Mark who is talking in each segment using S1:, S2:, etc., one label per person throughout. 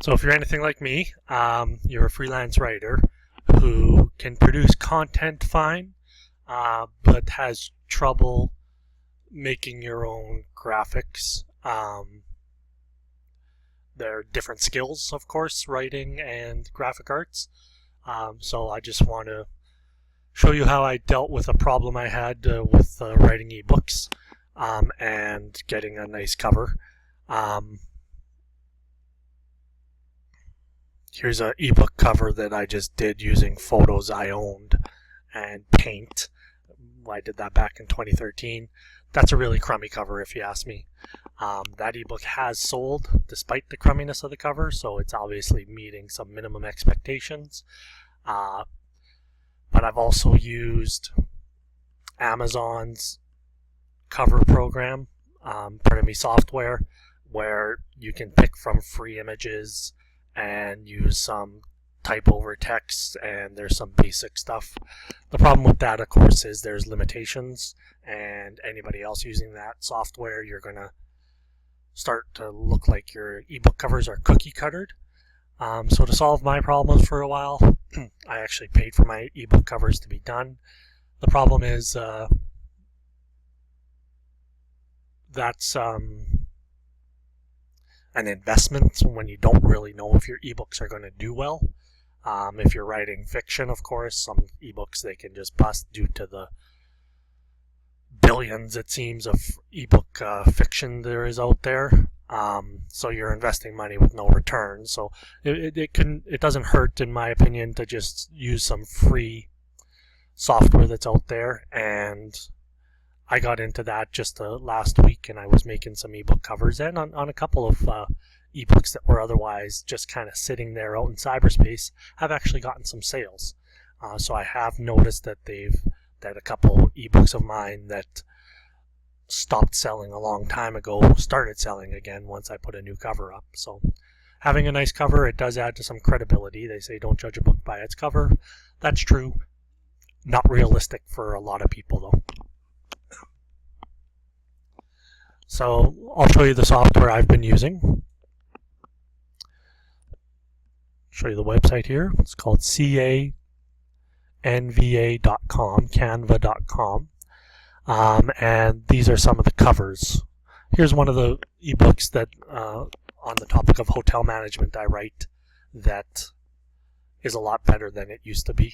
S1: So if you're anything like me, you're a freelance writer who can produce content fine, but has trouble making your own graphics. There are different skills, of course, writing and graphic arts. So I just want to show you how I dealt with a problem I had with writing ebooks and getting a nice cover. Here's an ebook cover that I just did using photos I owned and paint. I did that back in 2013. That's a really crummy cover if you ask me. That ebook has sold despite the crumminess of the cover, so it's obviously meeting some minimum expectations. But I've also used Amazon's cover program, software, where you can pick from free images and use some type over text, and there's some basic stuff. The problem with that, of course, is there's limitations, and anybody else using that software, you're going to start to look like your ebook covers are cookie cuttered. So to solve my problems for a while, I actually paid for my ebook covers to be done. The problem is that's an investment when you don't really know if your ebooks are going to do well. If you're writing fiction, of course, some ebooks they can just bust due to the billions, it seems, of ebook fiction there is out there. So you're investing money with no return. So it doesn't hurt, in my opinion, to just use some free software that's out there. And I got into that just last week, and I was making some ebook covers, and on a couple of ebooks that were otherwise just kind of sitting there out in cyberspace have actually gotten some sales. So I have noticed that that a couple ebooks of mine that stopped selling a long time ago started selling again once I put a new cover up. So having a nice cover, it does add to some credibility. They say don't judge a book by its cover. That's true. Not realistic for a lot of people though. So I'll show you the software I've been using. Show you the website here. It's called canva.com, canva.com. And these are some of the covers. Here's one of the ebooks that on the topic of hotel management I write that is a lot better than it used to be.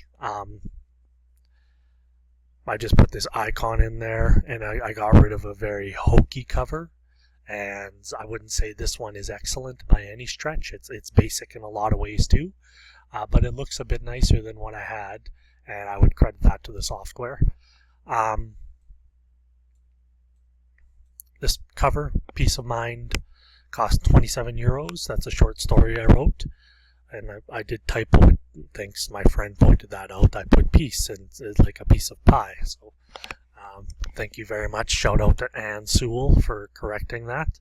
S1: I just put this icon in there, and I got rid of a very hokey cover, and I wouldn't say this one is excellent by any stretch. It's basic in a lot of ways too, but it looks a bit nicer than what I had, and I would credit that to the software. This cover, Peace of Mind, cost 27 euros. That's a short story I wrote. And I did typo, thanks, my friend pointed that out. I put peace, and it's like a piece of pie. So thank you very much. Shout out to Anne Sewell for correcting that.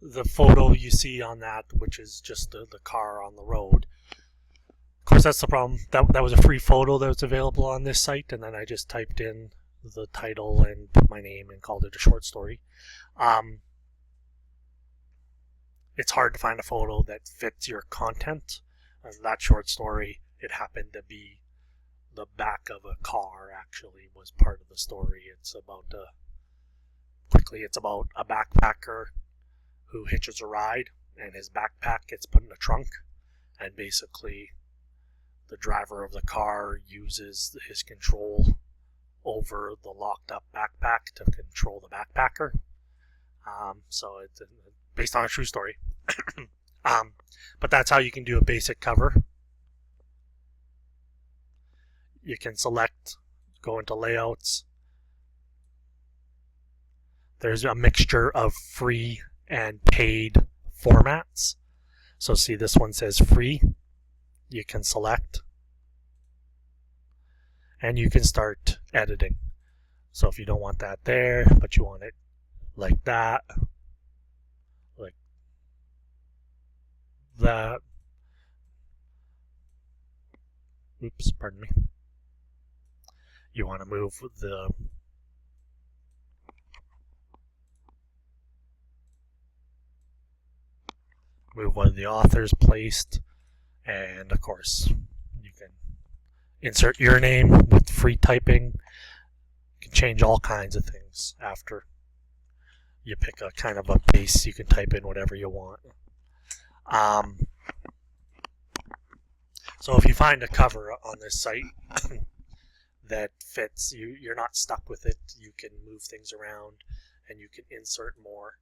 S1: The photo you see on that, which is just the car on the road. Of course, that's the problem. That was a free photo that was available on this site, and then I just typed in the title and put my name and called it a short story. It's hard to find a photo that fits your content. That short story, it happened to be the back of a car, actually, was part of the story. It's about a backpacker who hitches a ride, and his backpack gets put in a trunk, and basically the driver of the car uses his control over the locked up backpack to control the backpacker. So it's based on a true story. But that's how you can do a basic cover. You can select, go into layouts. There's a mixture of free and paid formats. So see, this one says free. You can select, and you can start editing. So if you don't want that there, but you want it like that, like that. Oops, pardon me. You want to move the move where the author's placed, and of course you can insert your name with free typing. You can change all kinds of things after you pick a kind of a base. You can type in whatever you want. So if you find a cover on this site that fits, you're not stuck with it. You can move things around and you can insert more.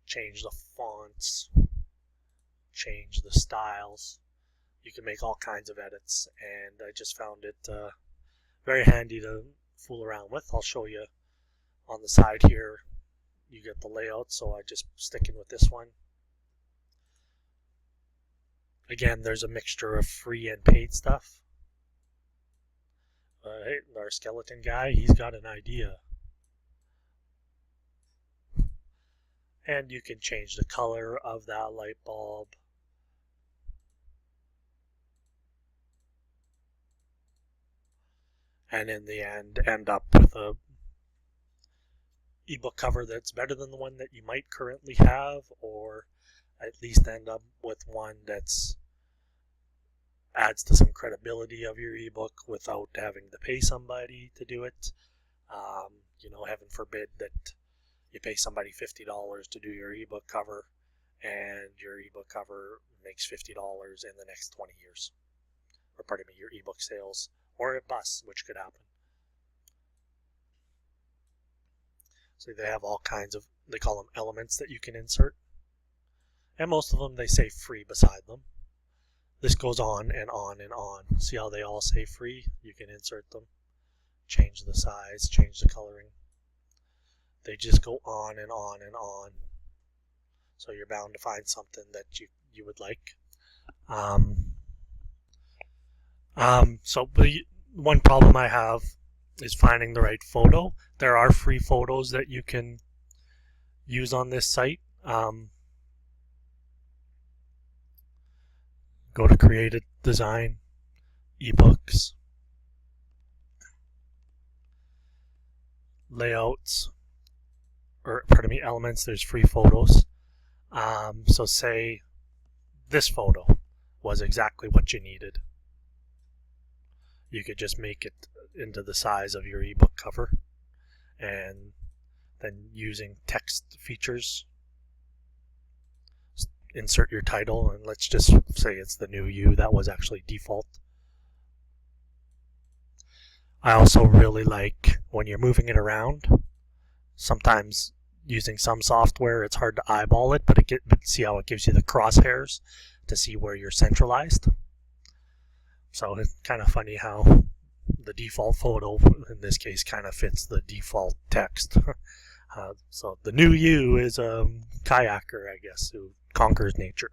S1: Change the fonts, change the styles. You can make all kinds of edits, and I just found it very handy to fool around with. I'll show you on the side here. You get the layout, so I just sticking with this one. Again, there's a mixture of free and paid stuff. Hey, our skeleton guy, he's got an idea. And you can change the color of that light bulb. And in the end up with a ebook cover that's better than the one that you might currently have, or at least end up with one that's adds to some credibility of your ebook without having to pay somebody to do it. You know, heaven forbid that you pay somebody $50 to do your ebook cover, and your ebook cover makes $50 in the next 20 years. Or pardon me, your ebook sales, or it busts, which could happen. So they have all kinds of, they call them elements that you can insert. And most of them, they say free beside them. This goes on and on and on. See how they all say free? You can insert them, change the size, change the coloring. They just go on and on and on. So you're bound to find something that you would like. So the one problem I have is finding the right photo. There are free photos that you can use on this site. Go to Creative Design, eBooks, Layouts, or pardon me, Elements. There's free photos. So say this photo was exactly what you needed. You could just make it into the size of your ebook cover, and then using text features, insert your title, and let's just say it's the new you. That was actually default. I also really like when you're moving it around. Sometimes using some software it's hard to eyeball it, but see how it gives you the crosshairs to see where you're centralized. So it's kind of funny how the default photo in this case kind of fits the default text. So the new you is a kayaker, I guess, who conquers nature.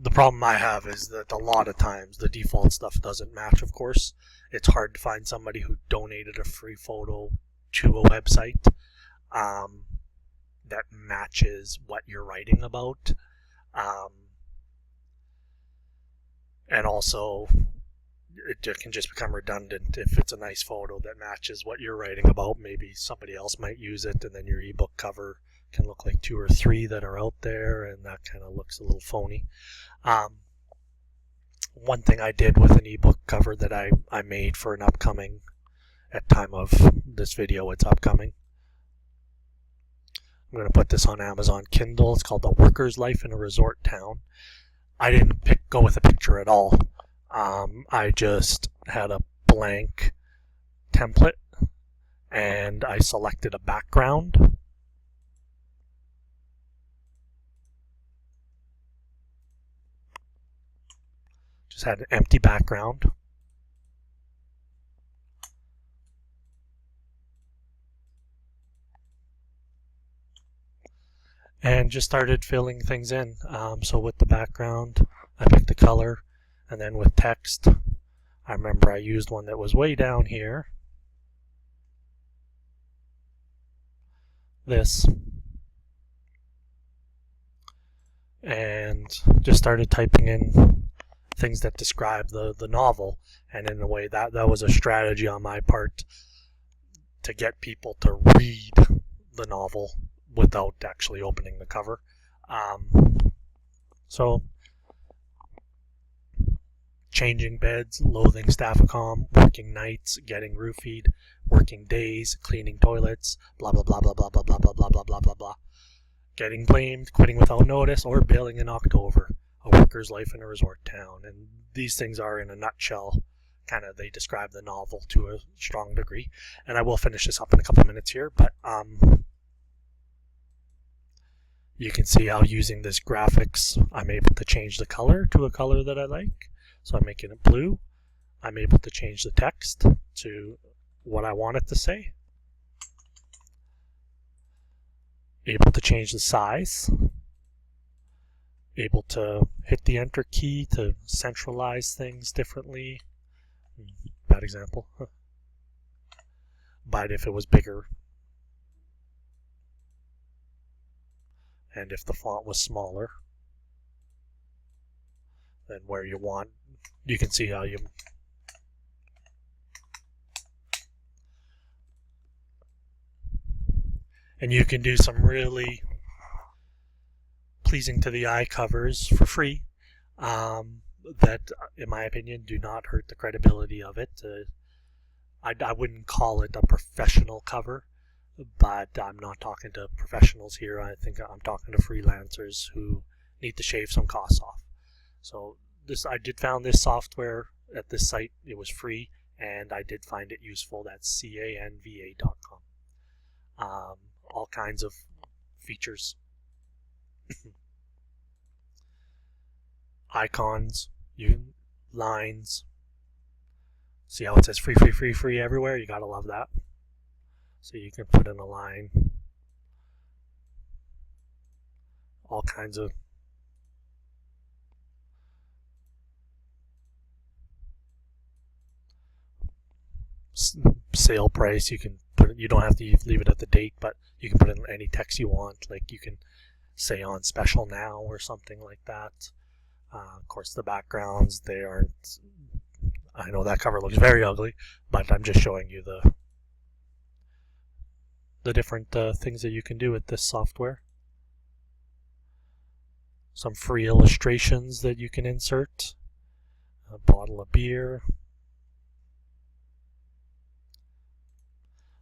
S1: The problem I have is that a lot of times the default stuff doesn't match, of course. It's hard to find somebody who donated a free photo to a website that matches what you're writing about. And also, it can just become redundant if it's a nice photo that matches what you're writing about. Maybe somebody else might use it, and then your ebook cover can look like 2 or 3 that are out there, and that kind of looks a little phony. One thing I did with an ebook cover that I made for an upcoming, at time of this video, it's upcoming. I'm going to put this on Amazon Kindle. It's called The Worker's Life in a Resort Town. I didn't go with a picture at all. I just had a blank template, and I selected a background. Just had an empty background. And just started filling things in. So with the background, I picked the color, and then with text, I remember I used one that was way down here. This. and just started typing in things that describe the novel. And in a way, that was a strategy on my part to get people to read the novel without actually opening the cover. So changing beds, loathing Staffacom, working nights, getting roofied, working days, cleaning toilets, blah blah blah blah blah blah blah blah blah blah blah blah blah. Getting blamed, quitting without notice, or bailing in October. A worker's life in a resort town. And these things are, in a nutshell, kind of, they describe the novel to a strong degree. And I will finish this up in a couple minutes here, but you can see how using this graphics, I'm able to change the color to a color that I like. So I'm making it blue. I'm able to change the text to what I want it to say. Able to change the size. Able to hit the enter key to centralize things differently. Bad example. But if it was bigger, and if the font was smaller, then where you want, you can see how you and you can do some really pleasing to the eye covers for free that, in my opinion, do not hurt the credibility of it. I wouldn't call it a professional cover, but I'm not talking to professionals here. I think I'm talking to freelancers who need to shave some costs off. So I did found this software at this site. It was free, and I did find it useful. That's canva.com. All kinds of features. Icons, lines. See how it says free, free, free, free everywhere? You gotta love that. So you can put in a line. All kinds of sale price. You can put it, you don't have to leave it at the date, but you can put in any text you want. Like you can say on special now or something like that. Of course, the backgrounds, they aren't. I know that cover looks very ugly, but I'm just showing you the different things that you can do with this software. Some free illustrations that you can insert. A bottle of beer.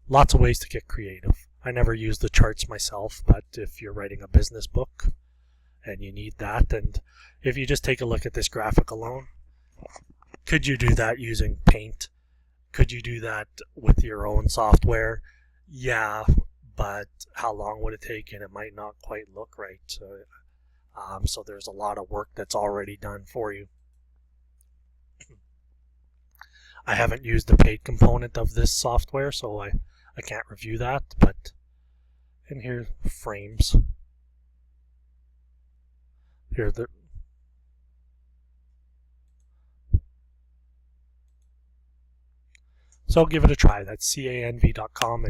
S1: Lots of ways to get creative. I never use the charts myself, but if you're writing a business book and you need that, and if you just take a look at this graphic alone, could you do that using Paint? Could you do that with your own software? Yeah, but how long would it take? And it might not quite look right. So there's a lot of work that's already done for you. I haven't used the paid component of this software, so I can't review that, but and here frames. Here so give it a try. That's canv.com.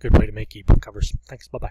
S1: Good way to make ebook covers. Thanks. Bye-bye.